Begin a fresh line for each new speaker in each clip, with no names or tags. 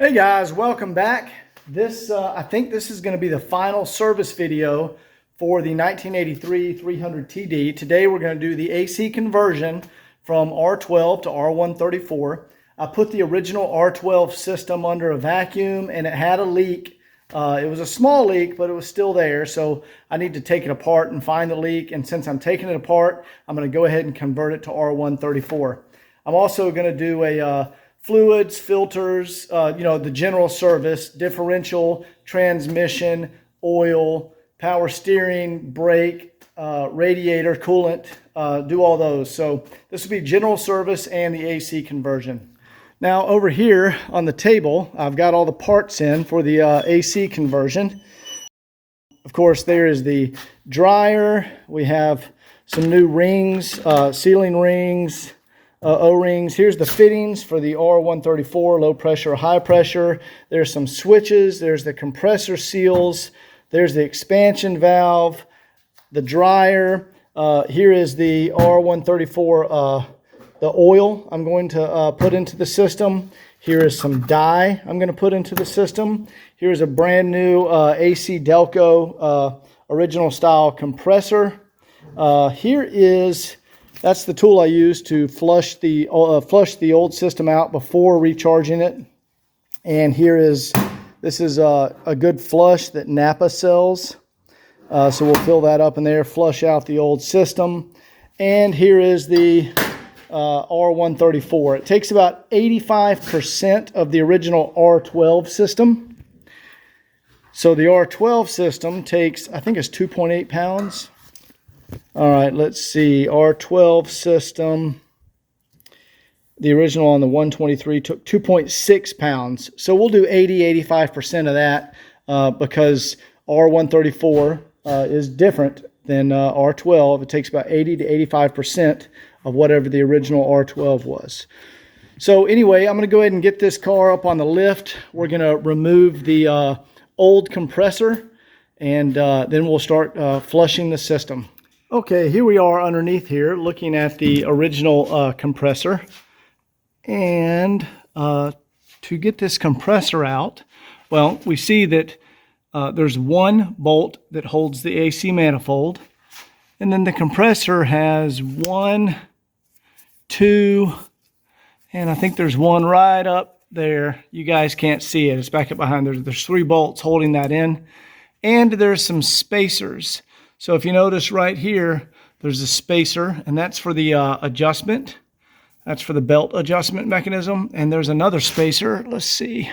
Hey guys, welcome back. I think this is going to be the final service video for the 1983 300TD. Today we're going to do the AC conversion from R12 to R134. I put the original R12 system under a vacuum and it had a leak. It was a small leak, but it was still there. So I need to take it apart and find the leak. And since I'm taking it apart, I'm going to go ahead and convert it to R134. I'm also going to do a fluids, filters, the general service, differential, transmission, oil, power steering, brake, radiator, coolant, do all those. So this will be general service and the AC conversion. Now over here on the table, I've got all the parts in for the AC conversion. Of course, there is the dryer. We have some new rings, sealing rings, O-rings. Here's the fittings for the R134, low pressure, high pressure. There's some switches. There's the compressor seals. There's the expansion valve, the dryer. Here is the R134, the oil I'm going to put into the system. Here is some dye I'm going to put into the system. Here's a brand new AC Delco original style compressor. That's the tool I use to flush the old system out before recharging it. And this is a good flush that Napa sells. So we'll fill that up in there, flush out the old system. And here is the R134. It takes about 85% of the original R12 system. So the R12 system takes, I think it's 2.8 pounds. All right, let's see. R12 system, the original on the 123 took 2.6 pounds. So we'll do 85% of that because R134 is different than R12. It takes about 80 to 85% of whatever the original R12 was. So anyway, I'm going to go ahead and get this car up on the lift. We're going to remove the old compressor and then we'll start flushing the system. Okay, here we are underneath here looking at the original compressor. And to get this compressor out, well, we see that there's one bolt that holds the AC manifold. And then the compressor has 1, 2, and I think there's one right up there. You guys can't see it. It's back up behind. There's 3 bolts holding that in. And there's some spacers. So if you notice right here, there's a spacer, and that's for the adjustment. That's for the belt adjustment mechanism. And there's another spacer. Let's see.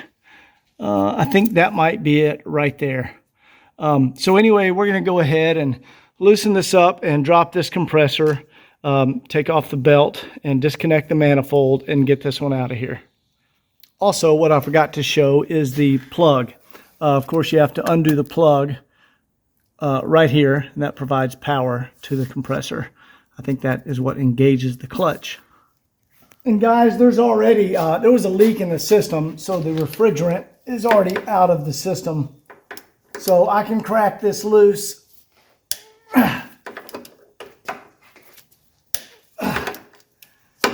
I think that might be it right there. So anyway, we're going to go ahead and loosen this up and drop this compressor, take off the belt, and disconnect the manifold and get this one out of here. Also, what I forgot to show is the plug. Of course, you have to undo the plug right here, and that provides power to the compressor. I think that is what engages the clutch. And guys, there was a leak in the system, so the refrigerant is already out of the system. So I can crack this loose. You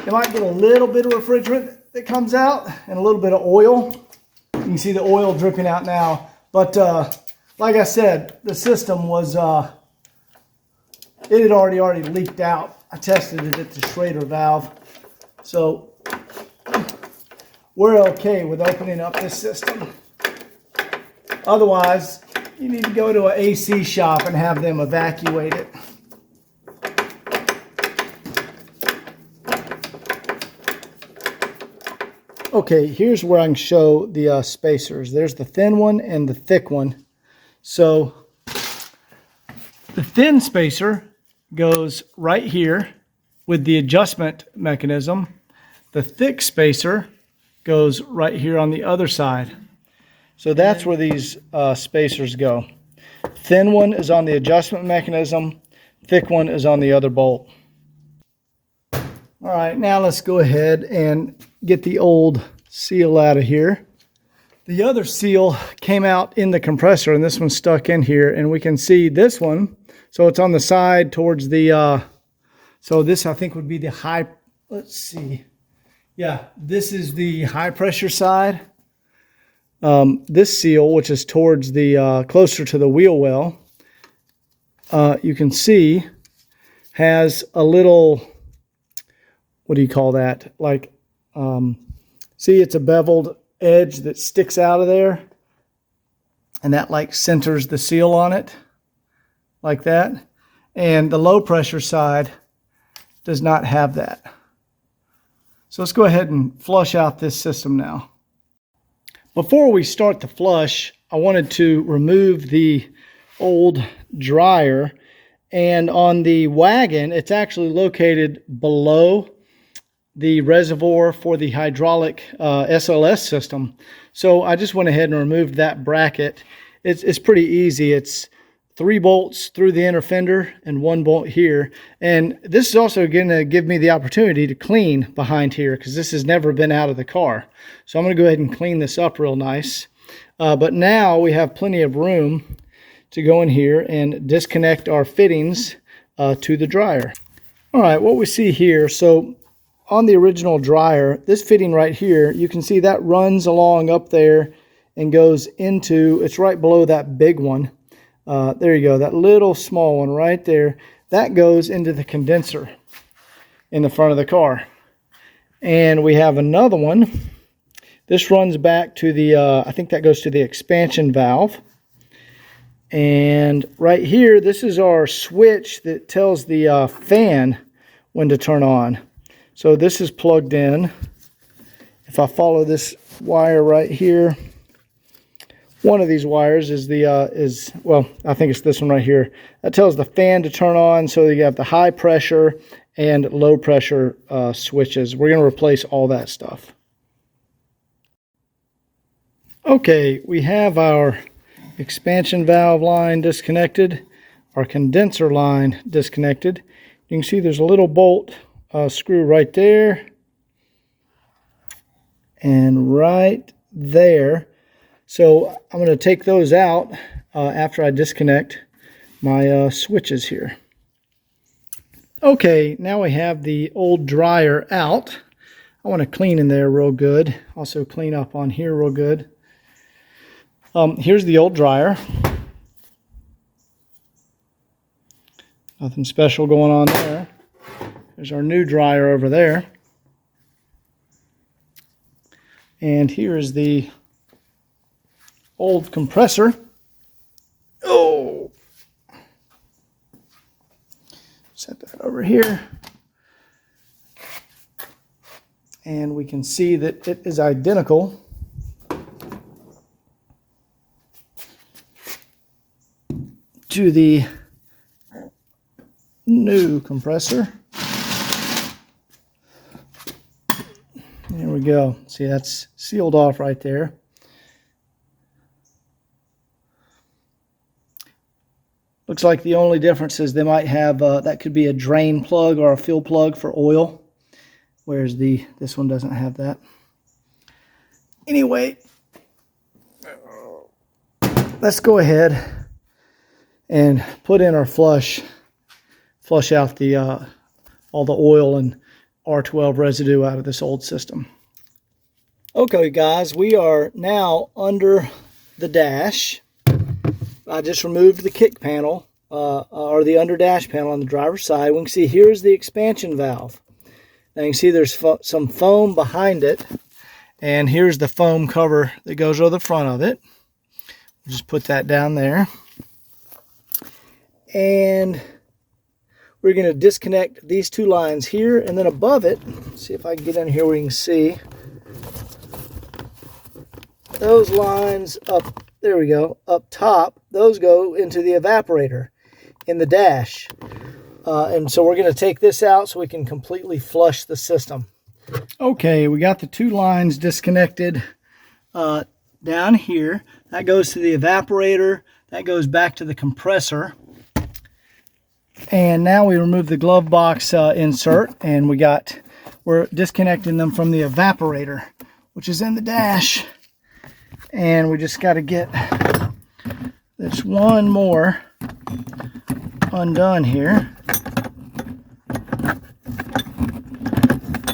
might get a little bit of refrigerant that comes out and a little bit of oil. You can see the oil dripping out now, but like I said, the system was, it had already leaked out. I tested it at the Schrader valve. So we're okay with opening up this system. Otherwise, you need to go to an AC shop and have them evacuate it. Okay, here's where I can show the spacers. There's the thin one and the thick one. So the thin spacer goes right here with the adjustment mechanism. The thick spacer goes right here on the other side. So that's where these spacers go. Thin one is on the adjustment mechanism. Thick one is on the other bolt. All right, now let's go ahead and get the old seal out of here. The other seal came out in the compressor, and this one's stuck in here, and we can see this one. So it's on the side towards the, so this I think would be the high, let's see. Yeah, this is the high pressure side. this seal, which is towards the closer to the wheel well, you can see has a little, what do you call that? Like, see, it's a beveled edge that sticks out of there, and that like centers the seal on it like that. And the low pressure side does not have that. So let's go ahead and flush out this system now. Before we start the flush, I wanted to remove the old dryer, and on the wagon it's actually located below the reservoir for the hydraulic SLS system. So I just went ahead and removed that bracket. It's pretty easy. It's 3 bolts through the inner fender and 1 bolt here. And this is also going to give me the opportunity to clean behind here, because this has never been out of the car. So I'm going to go ahead and clean this up real nice. But now we have plenty of room to go in here and disconnect our fittings to the dryer. All right, what we see here, so on the original dryer, this fitting right here, you can see that runs along up there and goes into, it's right below that big one. There you go, that little small one right there, that goes into the condenser in the front of the car. And we have another one. This runs back to the, I think that goes to the expansion valve. And right here, this is our switch that tells the fan when to turn on. So this is plugged in. If I follow this wire right here, one of these wires is the well, I think it's this one right here. That tells the fan to turn on, so you have the high pressure and low pressure switches. We're going to replace all that stuff. Okay, we have our expansion valve line disconnected, our condenser line disconnected. You can see there's a little bolt screw right there and right there. So I'm going to take those out after I disconnect my switches here. Okay, now we have the old dryer out. I want to clean in there real good. Also clean up on here real good. Here's the old dryer. Nothing special going on there. There's our new dryer over there. And here is the old compressor. Oh! Set that over here. And we can see that it is identical to the new compressor. There we go. See, that's sealed off right there. Looks like the only difference is they might have, that could be a drain plug or a fill plug for oil, whereas this one doesn't have that. Anyway, let's go ahead and put in our flush out the all the oil and R12 residue out of this old system. Okay guys, we are now under the dash. I just removed the kick panel or the under dash panel on the driver's side. We can see here's the expansion valve. Now you can see there's some foam behind it, and here's the foam cover that goes over the front of it. Just put that down there. And we're going to disconnect these 2 lines here, and then above it, see if I can get in here where you can see those lines up, there we go, up top, those go into the evaporator in the dash. And so we're going to take this out so we can completely flush the system. Okay, we got the 2 lines disconnected down here. That goes to the evaporator, that goes back to the compressor. And now we remove the glove box insert, and we're disconnecting them from the evaporator, which is in the dash. And we just got to get this one more undone here.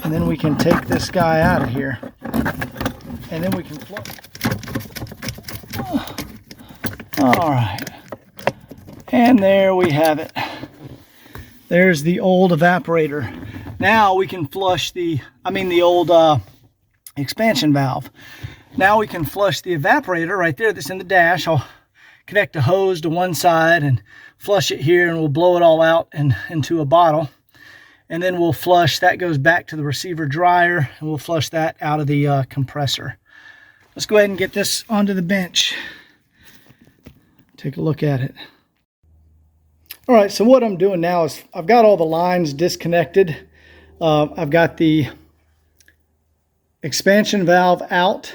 And then we can take this guy out of here. And then we can flush. All right. And there we have it. There's the old evaporator. Now we can flush the old expansion valve. Now we can flush the evaporator right there that's in the dash. I'll connect a hose to one side and flush it here, and we'll blow it all out into a bottle. And then we'll flush, that goes back to the receiver dryer, and we'll flush that out of the compressor. Let's go ahead and get this onto the bench. Take a look at it. All right, so what I'm doing now is I've got all the lines disconnected. I've got the expansion valve out.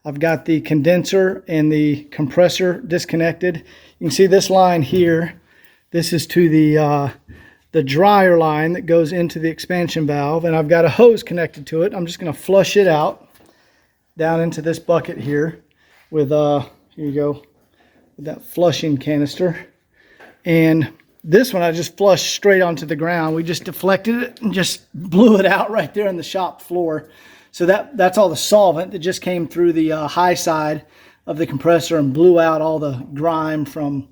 I've got the condenser and the compressor disconnected. You can see this line here. This is to the dryer line that goes into the expansion valve, and I've got a hose connected to it. I'm just going to flush it out down into this bucket here with here you go, with that flushing canister. And this one I just flushed straight onto the ground. We just deflected it and just blew it out right there on the shop floor. So that's all the solvent that just came through the high side of the compressor and blew out all the grime from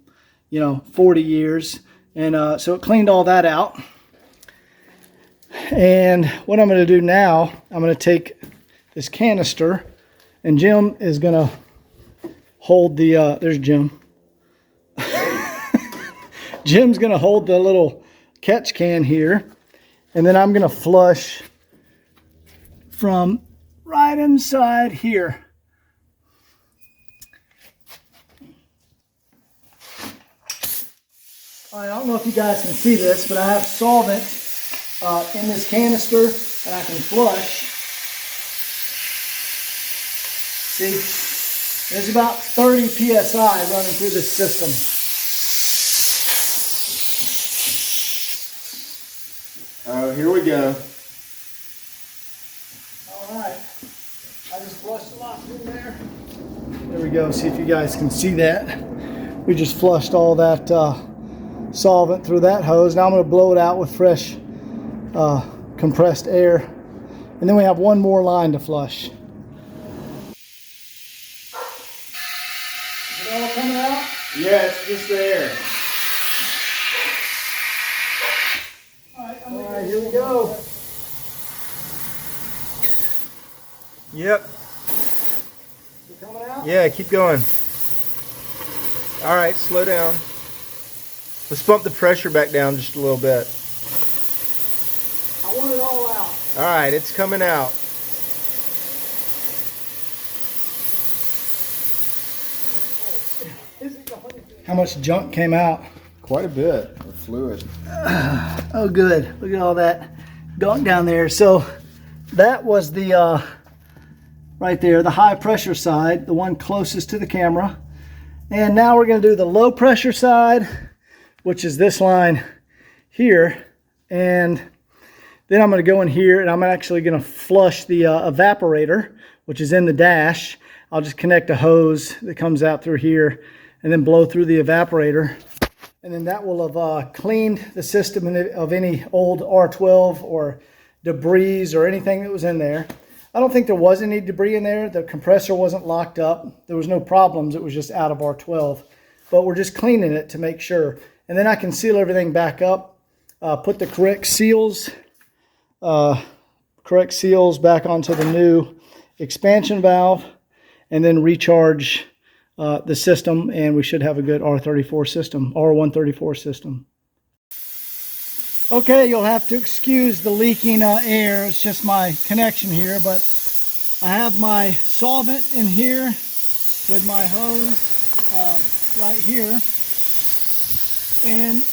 40 years. And so it cleaned all that out. And what I'm going to do now, I'm going to take this canister, and Jim is going to hold the, there's Jim. Jim's going to hold the little catch can here, and then I'm going to flush from right inside here. All right, I don't know if you guys can see this, but I have solvent in this canister, and I can flush. See, there's about 30 psi running through this system.
Oh, here we go.
All right, I just flushed a lot through there. There we go. See if you guys can see that. We just flushed all that solvent through that hose. Now I'm going to blow it out with fresh compressed air, and then we have one more line to flush. Is it all coming out?
Yeah, it's just there.
All right, here we go.
Yep.
Is it coming out?
Yeah, keep going. All right, slow down. Let's bump the pressure back down just a little bit.
I want it all out.
All right, it's coming out.
How much junk came out?
Quite a bit of fluid.
Oh, good. Look at all that gunk down there. So that was the, right there, the high pressure side, the one closest to the camera. And now we're going to do the low pressure side, which is this line here. And then I'm going to go in here, and I'm actually going to flush the evaporator, which is in the dash. I'll just connect a hose that comes out through here and then blow through the evaporator. And then that will have cleaned the system of any old R12 or debris or anything that was in there. I don't think there was any debris in there. The compressor wasn't locked up. There was no problems. It was just out of R12. But we're just cleaning it to make sure. And then I can seal everything back up, put the correct seals back onto the new expansion valve, and then recharge the system, and we should have a good R134 system. Okay, you'll have to excuse the leaking air. It's just my connection here, but I have my solvent in here with my hose right here, and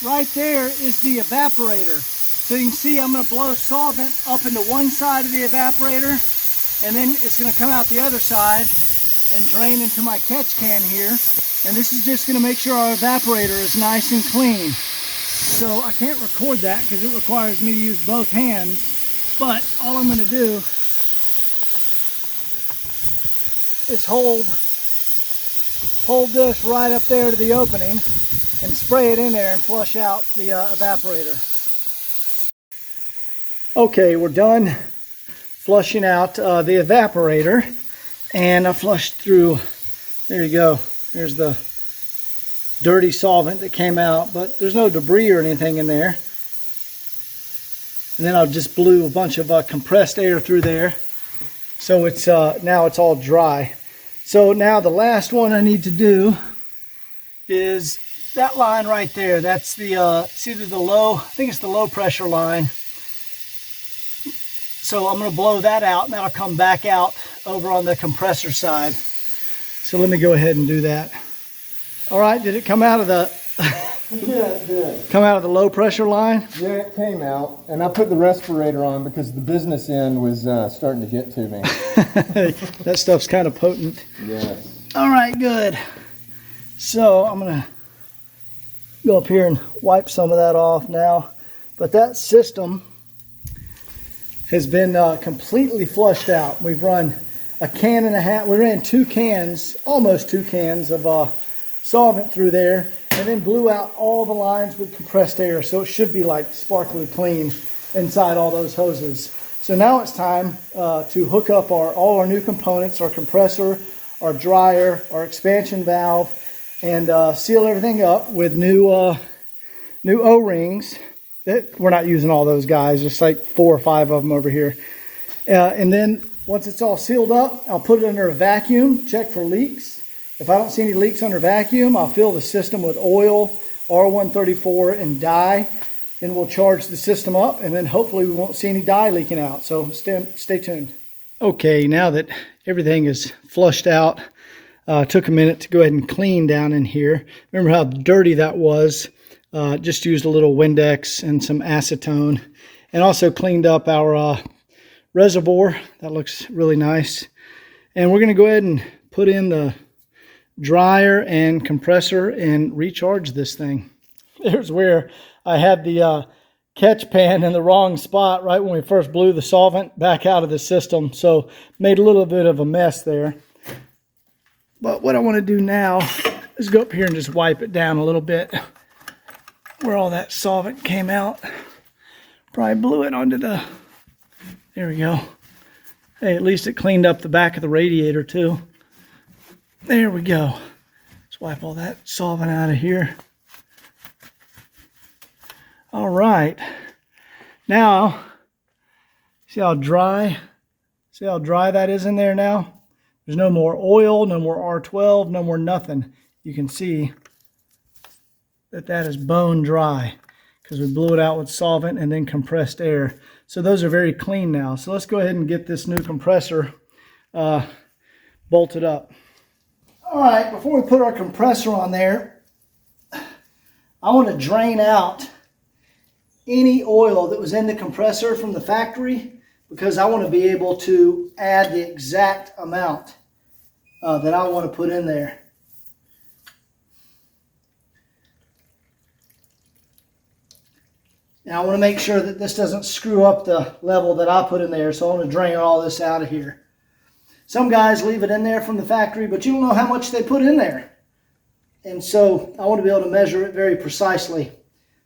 right there is the evaporator. So you can see I'm going to blow solvent up into one side of the evaporator, and then it's going to come out the other side and drain into my catch can here. And this is just going to make sure our evaporator is nice and clean. So I can't record that because it requires me to use both hands, but all I'm going to do is hold this right up there to the opening and spray it in there and flush out the evaporator. Okay, we're done flushing out the evaporator, and I flushed through There you go. Here's the dirty solvent that came out, but there's no debris or anything in there. And then I just blew a bunch of compressed air through there. So it's now it's all dry. So now the last one I need to do is that line right there. That's the it's either the low, I think it's the low pressure line. So I'm going to blow that out, and that'll come back out over on the compressor side. So let me go ahead and do that. All right, did it come out of the
Yeah, it did.
come out of the low pressure line?
Yeah, it came out, and I put the respirator on because the business end was starting to get to me.
That stuff's kind of potent.
Yes.
All right, good. So I'm going to go up here and wipe some of that off now. But that system has been completely flushed out. We've run a can and a half. We ran 2 cans, almost 2 cans of solvent through there, and then blew out all the lines with compressed air. So it should be like sparkly clean inside all those hoses. So now it's time to hook up all our new components, our compressor, our dryer, our expansion valve, and seal everything up with new O-rings. We're not using all those guys, just like 4 or 5 of them over here. And then once it's all sealed up, I'll put it under a vacuum, check for leaks. If I don't see any leaks under vacuum, I'll fill the system with oil, R134, and dye. Then we'll charge the system up, and then hopefully we won't see any dye leaking out. So stay tuned. Okay, now that everything is flushed out, took a minute to go ahead and clean down in here. Remember how dirty that was? Just used a little Windex and some acetone, and also cleaned up our reservoir. That looks really nice. And we're going to go ahead and put in the dryer and compressor and recharge this thing. There's where I had the catch pan in the wrong spot right when we first blew the solvent back out of the system. So made a little bit of a mess there. But what I want to do now is go up here and just wipe it down a little bit where all that solvent came out. Probably blew it onto the, there we go. Hey, at least it cleaned up the back of the radiator too. There we go. Let's wipe all that solvent out of here. All right. Now, see how dry that is in there now? There's no more oil, no more R12, no more nothing. You can see that is bone dry because we blew it out with solvent and then compressed air. So those are very clean now. So let's go ahead and get this new compressor bolted up. All right, before we put our compressor on there, I want to drain out any oil that was in the compressor from the factory, because I want to be able to add the exact amount that I want to put in there. Now I want to make sure that this doesn't screw up the level that I put in there, so I want to drain all this out of here. Some guys leave it in there from the factory, but you don't know how much they put in there. And so I want to be able to measure it very precisely.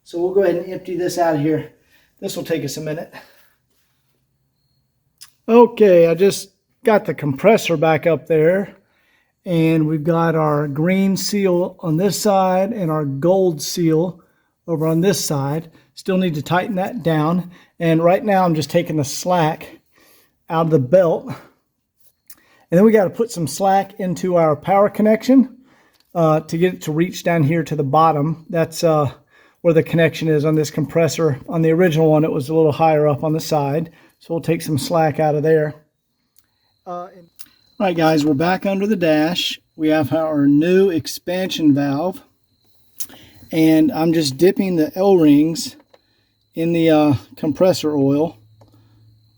So we'll go ahead and empty this out of here. This will take us a minute. Okay, I just got the compressor back up there, and we've got our green seal on this side and our gold seal over on this side. Still need to tighten that down. And right now I'm just taking the slack out of the belt. And then we got to put some slack into our power connection to get it to reach down here to the bottom. That's where the connection is on this compressor. On the original one, it was a little higher up on the side. So we'll take some slack out of there. All right, guys, we're back under the dash. We have our new expansion valve. And I'm just dipping the L-rings in the compressor oil,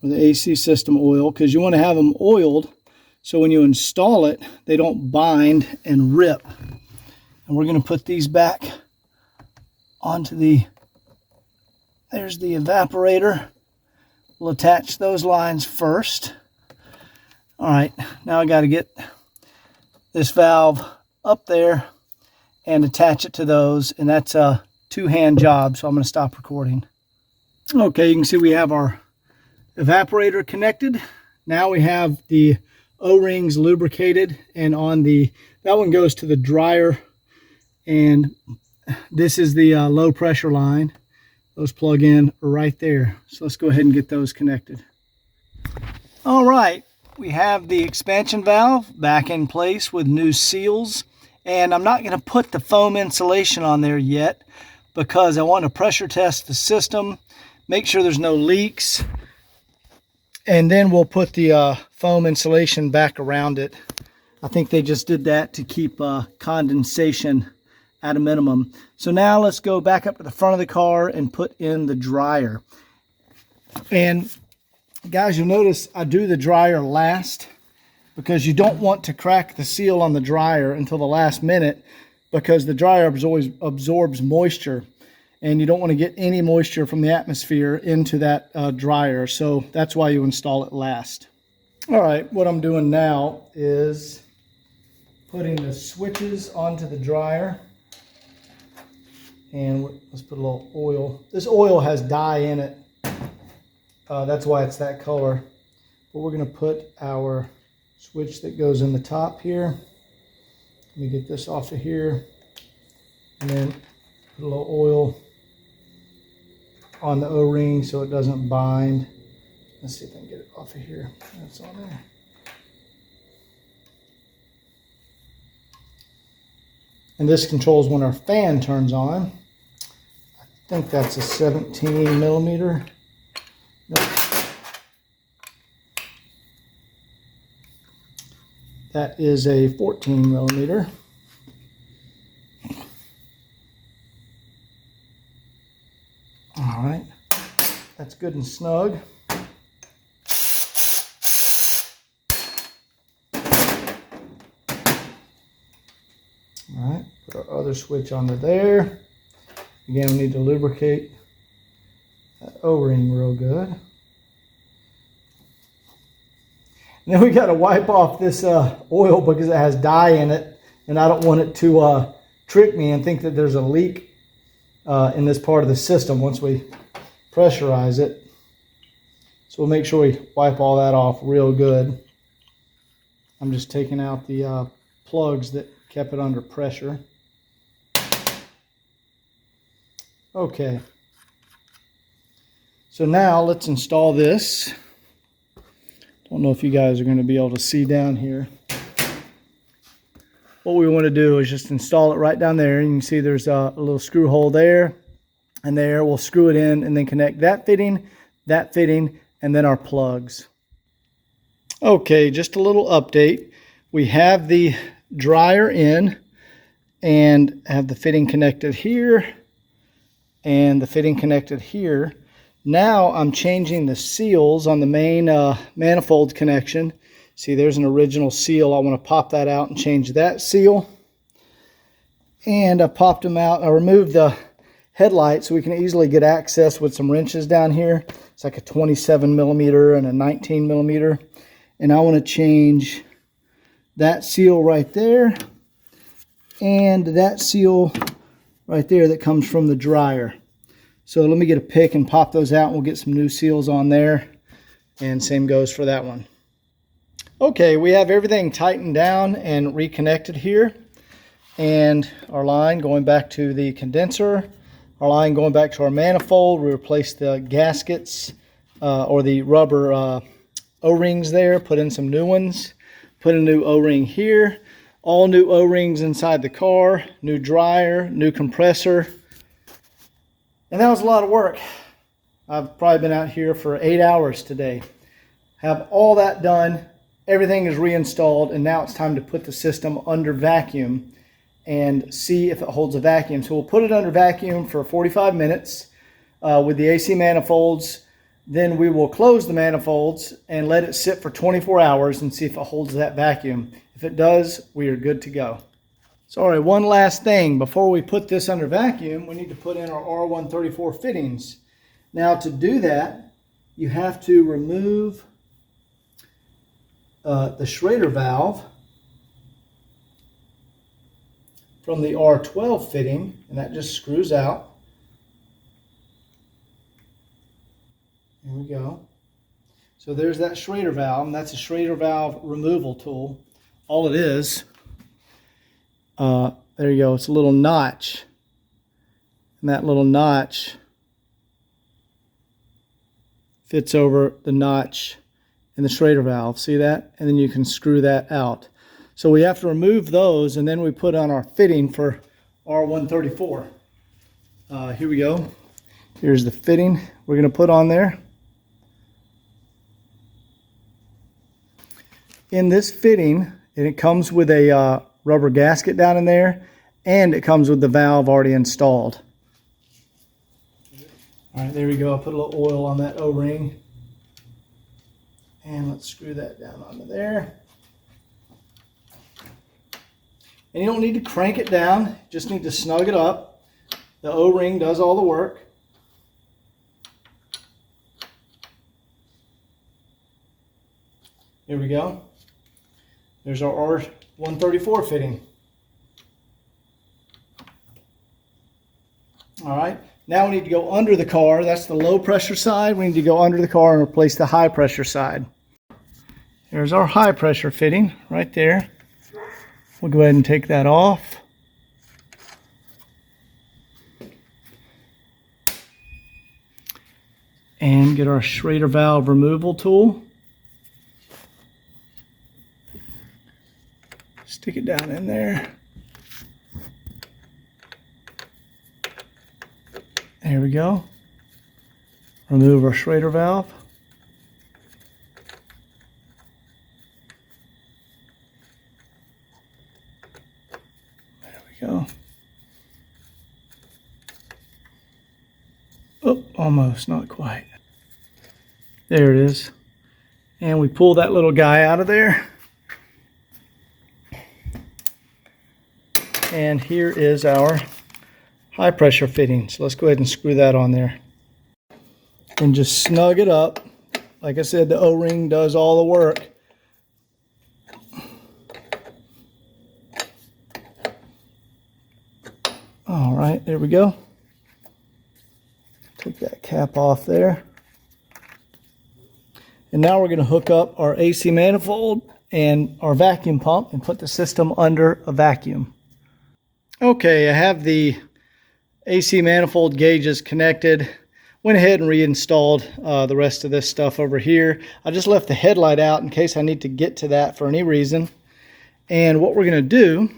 or the AC system oil, because you want to have them oiled so when you install it, they don't bind and rip. And we're going to put these back onto there's the evaporator. We'll attach those lines first. All right, now I got to get this valve up there and attach it to those, and that's a two-hand job, so I'm going to stop recording. Okay, you can see we have our evaporator connected. Now we have the O-rings lubricated, and on the, that one goes to the dryer, and this is the low pressure line. Those plug in right there. So let's go ahead and get those connected. All right, we have the expansion valve back in place with new seals, and I'm not going to put the foam insulation on there yet because I want to pressure test the system, make sure there's no leaks, and then we'll put the foam insulation back around it. I think they just did that to keep condensation at a minimum. So now let's go back up to the front of the car and put in the dryer. And guys, you'll notice I do the dryer last because you don't want to crack the seal on the dryer until the last minute, because the dryer absorbs moisture, and you don't want to get any moisture from the atmosphere into that dryer. So that's why you install it last. All right, what I'm doing now is putting the switches onto the dryer. And let's put a little oil. This oil has dye in it. That's why it's that color. But we're going to put our switch that goes in the top here. Let me get this off of here. And then put a little oil on the O-ring so it doesn't bind. Let's see if I can get it off of here. That's on there. And this controls when our fan turns on. I think that's a 17 millimeter. Nope. That is a 14 millimeter. All right, that's good and snug. All right, put our other switch onto there. Again, we need to lubricate that O-ring real good. And then we got to wipe off this oil because it has dye in it, and I don't want it to trick me and think that there's a leak in this part of the system once we pressurize it. So we'll make sure we wipe all that off real good. I'm just taking out the plugs that kept it under pressure. Okay. So now let's install this. Don't know if you guys are going to be able to see down here. What we want to do is just install it right down there. You can see there's a little screw hole there and there. We'll screw it in and then connect that fitting, and then our plugs. Okay, just a little update. We have the dryer in and have the fitting connected here and the fitting connected here. Now I'm changing the seals on the main manifold connection. See, there's an original seal. I want to pop that out and change that seal. And I popped them out. I removed the headlight so we can easily get access with some wrenches down here. It's like a 27 millimeter and a 19 millimeter. And I want to change that seal right there and that seal right there that comes from the dryer. So let me get a pick and pop those out, and we'll get some new seals on there. And same goes for that one. Okay, we have everything tightened down and reconnected here. And our line going back to the condenser, our line going back to our manifold. We replaced the gaskets or the rubber O-rings there, put in some new ones, put a new O-ring here, all new O-rings inside the car, new dryer, new compressor. And that was a lot of work. I've probably been out here for 8 hours today. Have all that done. Everything is reinstalled, and now it's time to put the system under vacuum and see if it holds a vacuum. So we'll put it under vacuum for 45 minutes with the AC manifolds. Then we will close the manifolds and let it sit for 24 hours and see if it holds that vacuum. If it does, we are good to go. So, all right, one last thing. Before we put this under vacuum, we need to put in our R134 fittings. Now, to do that, you have to remove the Schrader valve from the R12 fitting, and that just screws out. Here we go. So there's that Schrader valve, and that's a Schrader valve removal tool. All it is, there you go, it's a little notch. And that little notch fits over the notch in the Schrader valve. See that? And then you can screw that out. So we have to remove those, and then we put on our fitting for R134. Here we go. Here's the fitting we're going to put on there. In this fitting, and it comes with a rubber gasket down in there, and it comes with the valve already installed. All right, there we go. I'll put a little oil on that O-ring. And let's screw that down onto there. And you don't need to crank it down, just need to snug it up. The O-ring does all the work. Here we go. There's our R134 fitting. All right, now we need to go under the car. That's the low pressure side. We need to go under the car and replace the high pressure side. There's our high pressure fitting right there. We'll go ahead and take that off. And get our Schrader valve removal tool. Stick it down in there. There we go. Remove our Schrader valve. There we go. Oh, almost, not quite. There it is. And we pull that little guy out of there. And here is our high pressure fitting. So let's go ahead and screw that on there. And just snug it up. Like I said, the O-ring does all the work. All right, there we go. Take that cap off there. And now we're going to hook up our AC manifold and our vacuum pump and put the system under a vacuum. Okay, I have the AC manifold gauges connected. Went ahead and reinstalled the rest of this stuff over here. I just left the headlight out in case I need to get to that for any reason. And what we're going to do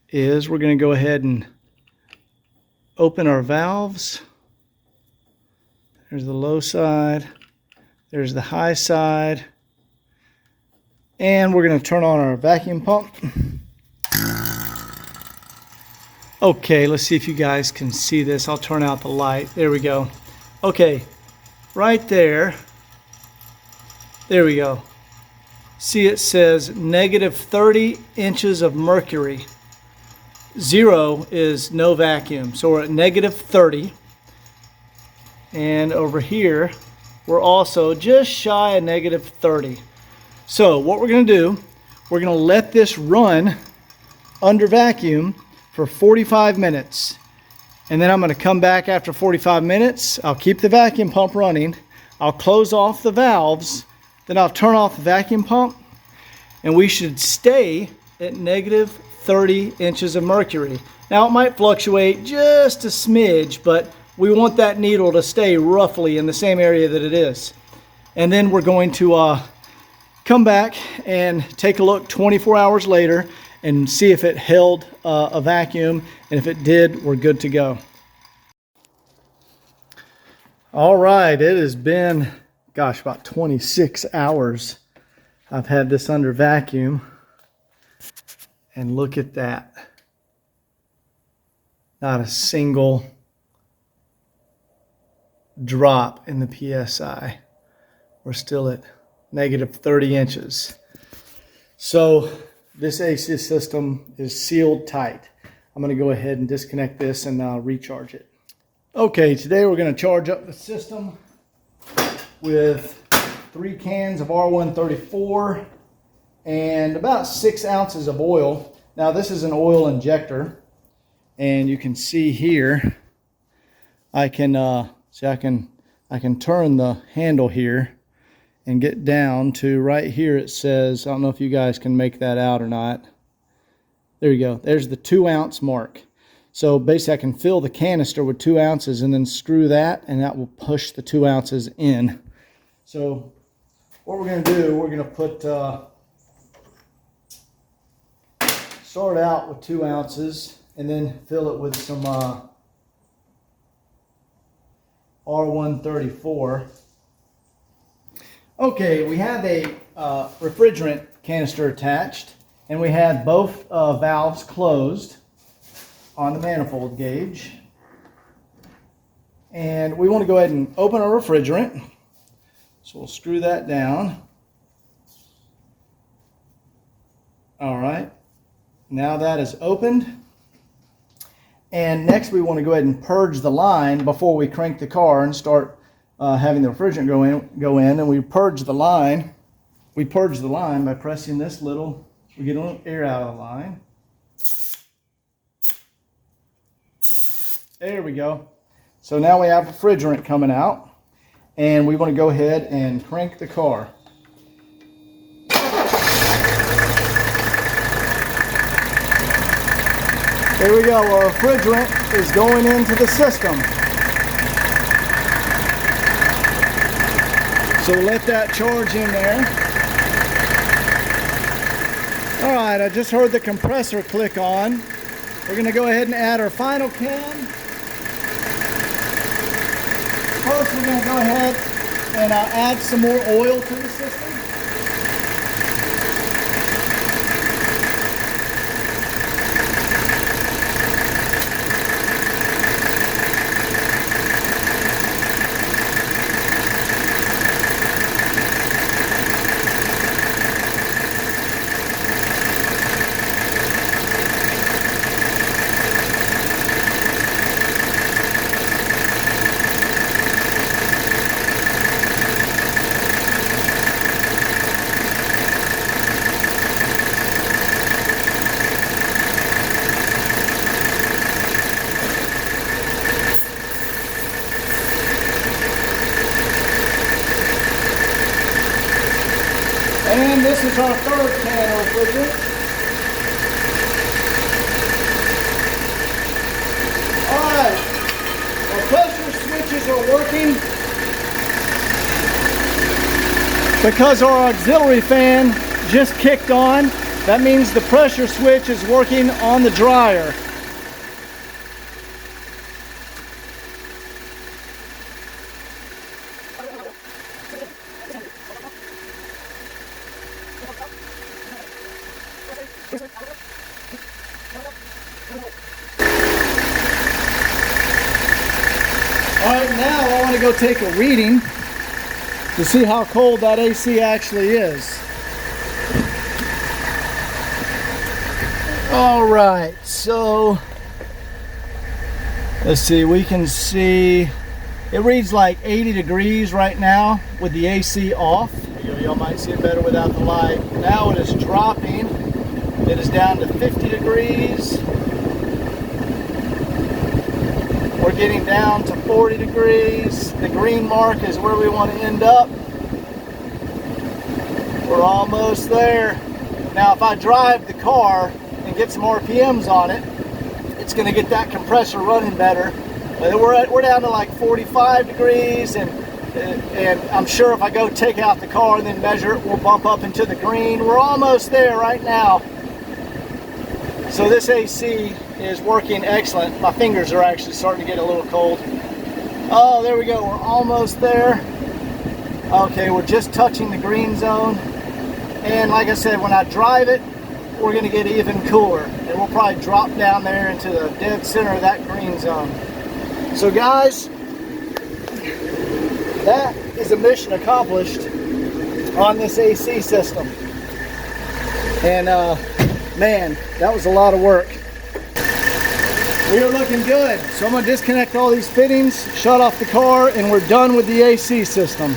is we're going to go ahead and open our valves. There's the low side. There's the high side. And we're going to turn on our vacuum pump. Okay, let's see if you guys can see this. I'll turn out the light. There we go. Okay, right there. There we go. See, it says negative 30 inches of mercury. 0 is no vacuum. So we're at negative 30. And over here, we're also just shy of negative 30. So what we're going to do, we're going to let this run under vacuum for 45 minutes. And then I'm going to come back after 45 minutes. I'll keep the vacuum pump running. I'll close off the valves. Then I'll turn off the vacuum pump. And we should stay at negative 30 inches of mercury. Now it might fluctuate just a smidge, but we want that needle to stay roughly in the same area that it is. And then we're going to come back and take a look 24 hours later and see if it held a vacuum, and if it did, we're good to go. All right, it has been, gosh, about 26 hours I've had this under vacuum, and look at that. Not a single drop in the PSI. We're still at negative 30 inches. So this AC system is sealed tight. I'm going to go ahead and disconnect this and recharge it. Okay, today we're going to charge up the system with 3 cans of R134 and about 6 ounces of oil. Now this is an oil injector, and you can see here I can turn the handle here and get down to right here. It says, I don't know if you guys can make that out or not. There you go. There's the 2 ounce mark. So basically I can fill the canister with 2 ounces and then screw that, and that will push the 2 ounces in. So what we're going to do, we're going to put, start out with 2 ounces and then fill it with some R134. Okay, we have a refrigerant canister attached, and we have both valves closed on the manifold gauge. And we want to go ahead and open our refrigerant. So we'll screw that down. All right, now that is opened. And next we want to go ahead and purge the line before we crank the car and start having the refrigerant go in. And we purge the line. We purge the line by pressing this little, we get a little air out of the line. There we go. So now we have refrigerant coming out, and we want to go ahead and crank the car. There we go. Our refrigerant is going into the system. So let that charge in there. All right, I just heard the compressor click on. We're going to go ahead and add our final can. First, we're going to go ahead and add some more oil to the system. And this is our third can of refrigerant. Alright, our pressure switches are working because our auxiliary fan just kicked on. That means the pressure switch is working on the dryer. Alright, now I want to go take a reading to see how cold that AC actually is. Alright, so let's see, we can see it reads like 80 degrees right now with the AC off. Y'all might see it better without the light. Now it is dropping. It is down to 50 degrees. We're getting down to 40 degrees. The green mark is where we want to end up. We're almost there. Now if I drive the car and get some RPMs on it, it's going to get that compressor running better. But we're down to like 45 degrees, and I'm sure if I go take out the car and then measure it, we'll bump up into the green. We're almost there right now. So this AC is working excellent. My fingers are actually starting to get a little cold. Oh, there we go. We're almost there. Okay, we're just touching the green zone. And like I said, when I drive it, we're going to get even cooler. And we'll probably drop down there into the dead center of that green zone. So guys, that is a mission accomplished on this AC system. And man, that was a lot of work. We are looking good. So I'm going to disconnect all these fittings, shut off the car, and we're done with the AC system.